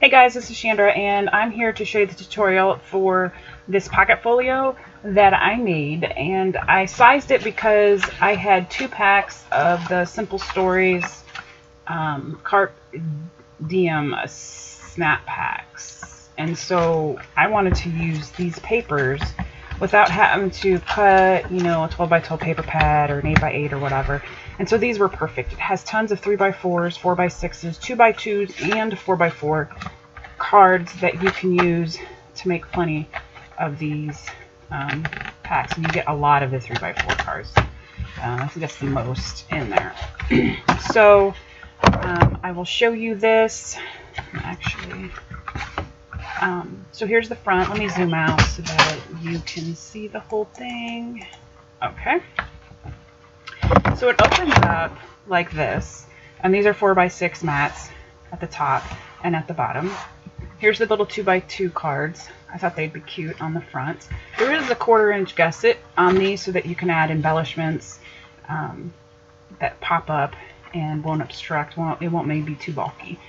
Hey guys, this is Chandra and I'm here to show you the tutorial for this pocket folio that I made, and I sized it because I had 2 packs of the Simple Stories Carp Diem Snap Packs, and so I wanted to use these papers without having to cut, you know, a 12 by 12 paper pad or an 8 by 8 or whatever. And so these were perfect. It has tons of 3 by 4s, 4 by 6s, 2 by 2s, and 4 by 4 cards that you can use to make plenty of these packs. And you get a lot of the 3 by 4 cards. I think that's the most in there. So I will show you this. Actually, so here's the front. Let me zoom out so that you can see the whole thing. Okay. So it opens up like this, and these are 4 by 6 mats at the top and at the bottom. Here's the little 2 by 2 cards. I thought they'd be cute on the front. There is a 1/4 inch gusset on these so that you can add embellishments that pop up and won't obstruct. It won't maybe be too bulky.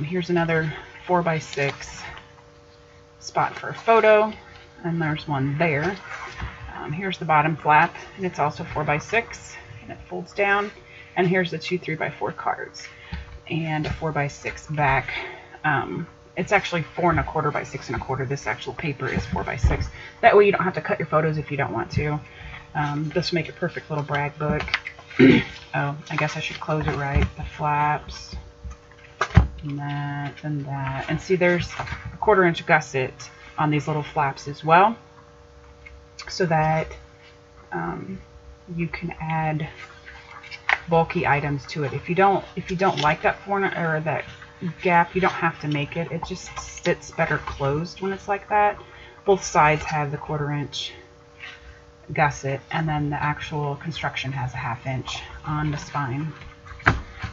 Here's another 4 by 6 spot for a photo, and there's one there. Here's the bottom flap, and it's also 4 by 6, and it folds down. And here's the 2 3 by 4 cards and a 4 by 6 back. It's actually 4 1/4 by 6 1/4. This actual paper is 4 by 6. That way you don't have to cut your photos if you don't want to. This will make a perfect little brag book. Oh, I guess I should close it right. The flaps, and that, and that. And see, there's a 1/4 inch gusset on these little flaps as well, so that you can add bulky items to it. If you don't like that corner or that gap, you don't have to make it. It just sits better closed when it's like that. Both sides have the 1/4 inch gusset, and then the actual construction has a 1/2 inch on the spine.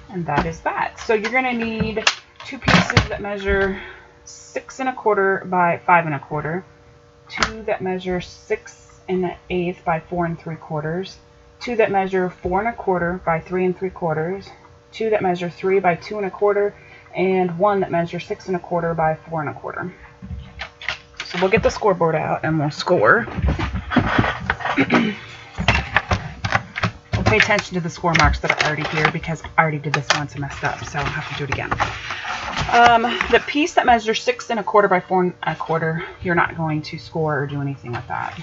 And that is that. So you're going to need 2 pieces that measure 6 1/4 by 5 1/4, 2 that measure 6 1/8 by 4 3/4, 2 that measure 4 1/4 by 3 3/4, 2 that measure 3 by 2 1/4, and 1 that measures 6 1/4 by 4 1/4. So we'll get the scoreboard out and we'll score. We'll pay attention to the score marks that are already here because I already did this once and messed up, so I'll have to do it again. The piece that measures 6 1/4 by 4 1/4, you're not going to score or do anything with that.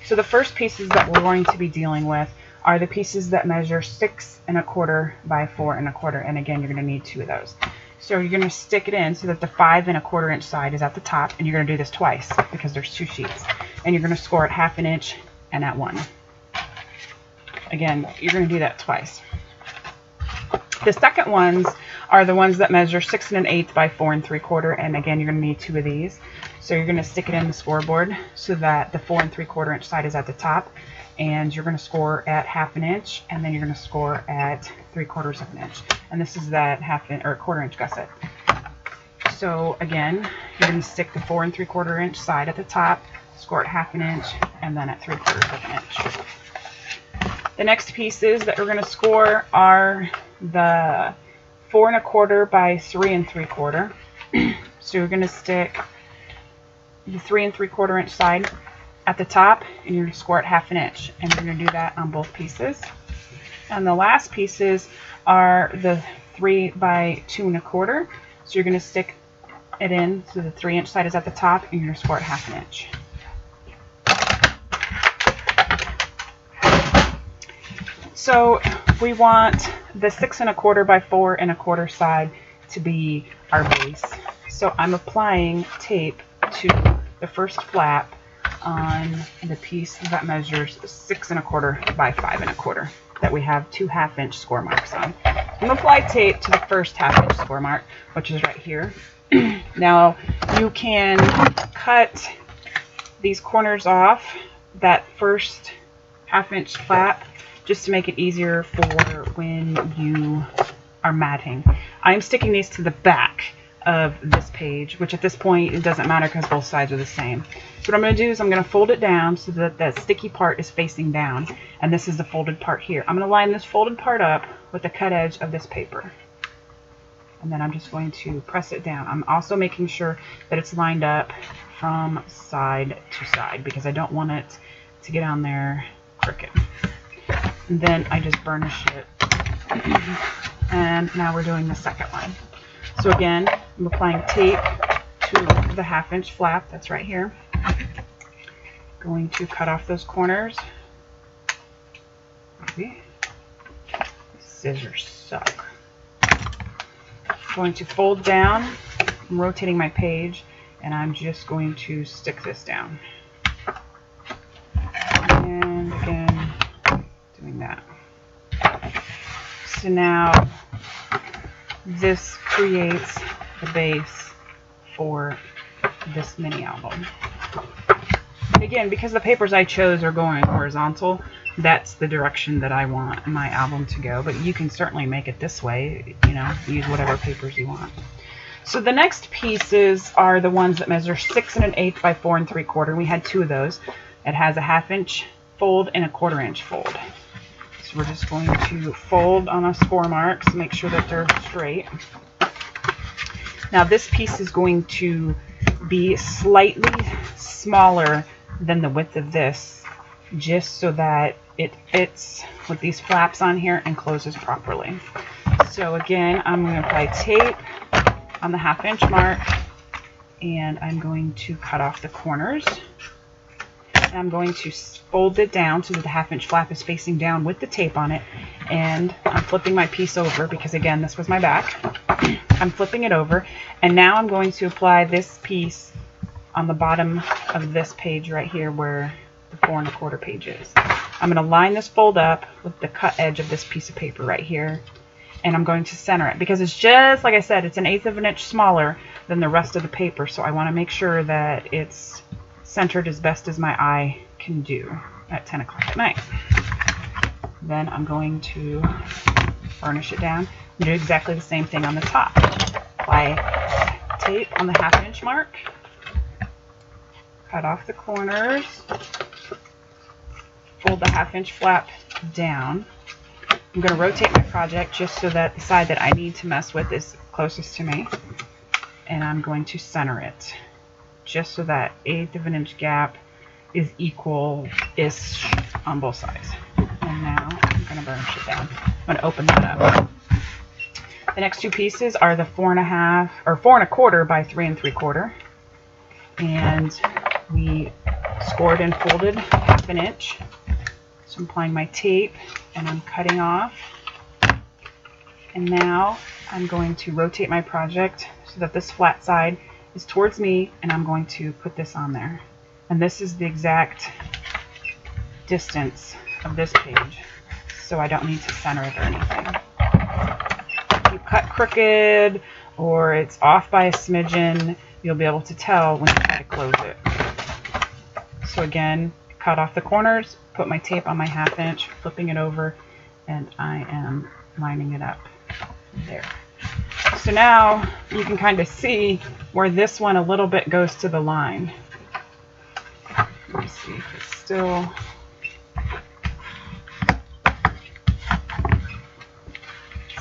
So the first pieces that we're going to be dealing with are the pieces that measure 6 1/4 by 4 1/4, and again, you're going to need 2 of those. So you're going to stick it in so that the 5 1/4 inch side is at the top, and you're going to do this twice because there's 2 sheets. And you're going to score at 1/2 inch and at 1. Again, you're going to do that twice. The second ones are the ones that measure 6 1/8 by 4 3/4, and again, you're going to need 2 of these. So you're going to stick it in the scoreboard so that the 4 3/4 inch side is at the top, and you're going to score at 1/2 inch, and then you're going to score at 3/4 inch. And this is that 1/2 inch or 1/4 inch gusset. So again, you're going to stick the 4 3/4 inch side at the top, score at 1/2 inch, and then at 3/4 inch. The next pieces that we're going to score are the 4 1/4 by 3 3/4. So you're going to stick the 3 3/4 inch side at the top, and you're going to score at 1/2 inch, and you're going to do that on both pieces. And the last pieces are the 3 by 2 1/4. So you're going to stick it in so the 3 inch side is at the top, and you're going to score at 1/2 inch. So we want the 6 1/4 by 4 1/4 side to be our base. So I'm applying tape to the first flap on the piece that measures 6 1/4 by 5 1/4 that we have 2 1/2 inch score marks on. I'm going to apply tape to the first 1/2 inch score mark, which is right here. Now you can cut these corners off that first 1/2 inch flap just to make it easier for when you are matting. I'm sticking these to the back of this page, which at this point it doesn't matter because both sides are the same. So what I'm going to do is I'm going to fold it down so that that sticky part is facing down, and this is the folded part here. I'm going to line this folded part up with the cut edge of this paper. and then I'm just going to press it down. I'm also making sure that it's lined up from side to side because I don't want it to get on there crooked. And then I just burnish it. And now we're doing the second one. So again, I'm applying tape to the 1/2-inch flap that's right here. Going to cut off those corners. See? Scissors suck. Going to fold down. I'm rotating my page, and I'm just going to stick this down. And again, doing that. So now this creates the base for this mini album. And again, because the papers I chose are going horizontal, that's the direction that I want my album to go. But you can certainly make it this way, you know, use whatever papers you want. So the next pieces are the ones that measure 6 1/8 by 4 3/4. We had 2 of those. It has a 1/2-inch fold and a 1/4 inch fold. So we're just going to fold on our score marks, make sure that they're straight. Now this piece is going to be slightly smaller than the width of this, just so that it fits with these flaps on here and closes properly. So again, I'm going to apply tape on the 1/2-inch mark, and I'm going to cut off the corners. And I'm going to fold it down so that the 1/2-inch flap is facing down with the tape on it, and I'm flipping my piece over because again, this was my back. I'm flipping it over, and now I'm going to apply this piece on the bottom of this page right here where the 4 1/4 page is. I'm going to line this fold up with the cut edge of this piece of paper right here, and I'm going to center it because it's just, like I said, it's 1/8 of an inch smaller than the rest of the paper, so I want to make sure that it's centered as best as my eye can do at 10 o'clock at night. Then I'm going to burnish it down and do exactly the same thing on the top. Apply tape on the 1/2-inch mark, cut off the corners, fold the 1/2-inch flap down. I'm going to rotate my project just so that the side that I need to mess with is closest to me, and I'm going to center it just so that 1/8 of an inch gap is equal-ish on both sides. And now I'm going to burnish it down. I'm going to open that up. The next 2 pieces are the 4 1/2 or 4 1/4 by 3 3/4, and we scored and folded 1/2 inch. So I'm applying my tape and I'm cutting off. And now I'm going to rotate my project so that this flat side is towards me, and I'm going to put this on there. And this is the exact distance of this page, so I don't need to center it or anything. If you cut crooked or it's off by a smidgen, you'll be able to tell when you try to close it. So again, cut off the corners, put my tape on my 1/2 inch, flipping it over, and I am lining it up there. So now you can kind of see where this one a little bit goes to the line. Let me see if it's still...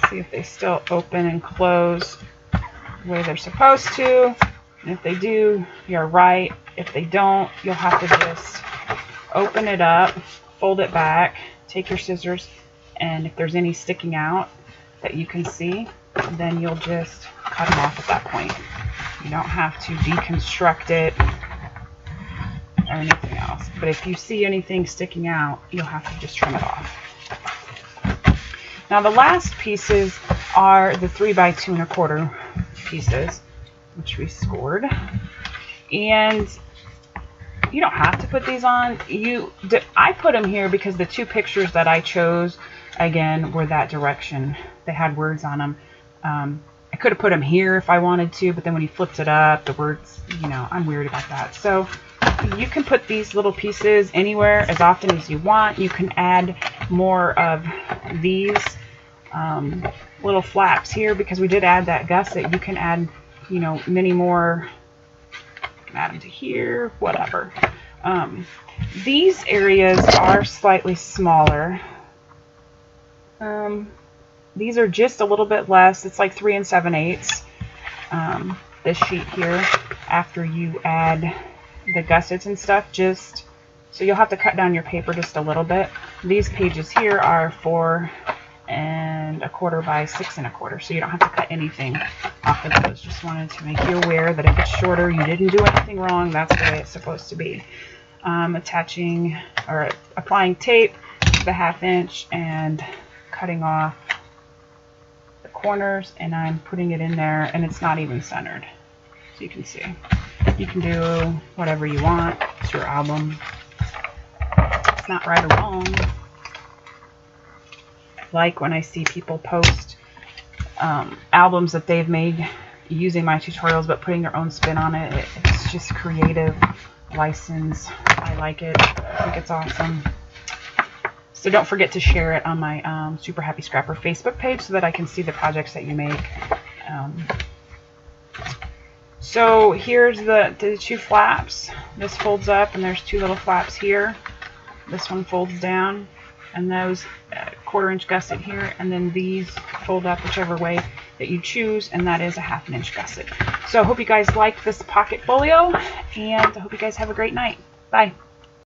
See if they still open and close the way they're supposed to. And if they do, you're right. If they don't, you'll have to just open it up, fold it back, take your scissors, and if there's any sticking out that you can see, then you'll just cut them off at that point. You don't have to deconstruct it or anything else. But if you see anything sticking out, you'll have to just trim it off. Now the last pieces are the 3 by 2 1/4 pieces, which we scored. And you don't have to put these on. I put them here because the 2 pictures that I chose, again, were that direction. They had words on them. I could have put them here if I wanted to, but then when he flipped it up, the words, you know, I'm weird about that. So you can put these little pieces anywhere as often as you want. You can add more of these little flaps here because we did add that gusset. You can add, you know, many more. Add them to here, whatever. These areas are slightly smaller. these are just a little bit less. It's like 3 7/8. This sheet here, after you add the gussets and stuff, so you'll have to cut down your paper just a little bit. These pages here are 4 1/4 by 6 1/4, so you don't have to cut anything off of those. Just wanted to make you aware that if it's shorter, you didn't do anything wrong. That's the way it's supposed to be. Attaching or applying tape to the 1/2 inch and cutting off the corners, and I'm putting it in there, and it's not even centered, so you can see. You can do whatever you want. It's your album. It's not right or wrong. Like when I see people post albums that they've made using my tutorials but putting their own spin on it. It's just creative license. I like it. I think it's awesome. So don't forget to share it on my Super Happy Scrapper Facebook page so that I can see the projects that you make. So here's the 2 flaps. This folds up, and there's 2 little flaps here. This one folds down, and those 1/4 inch gusset here, and then these fold up whichever way that you choose, and that is a 1/2 inch gusset. So I hope you guys liked this pocket folio, and I hope you guys have a great night. Bye.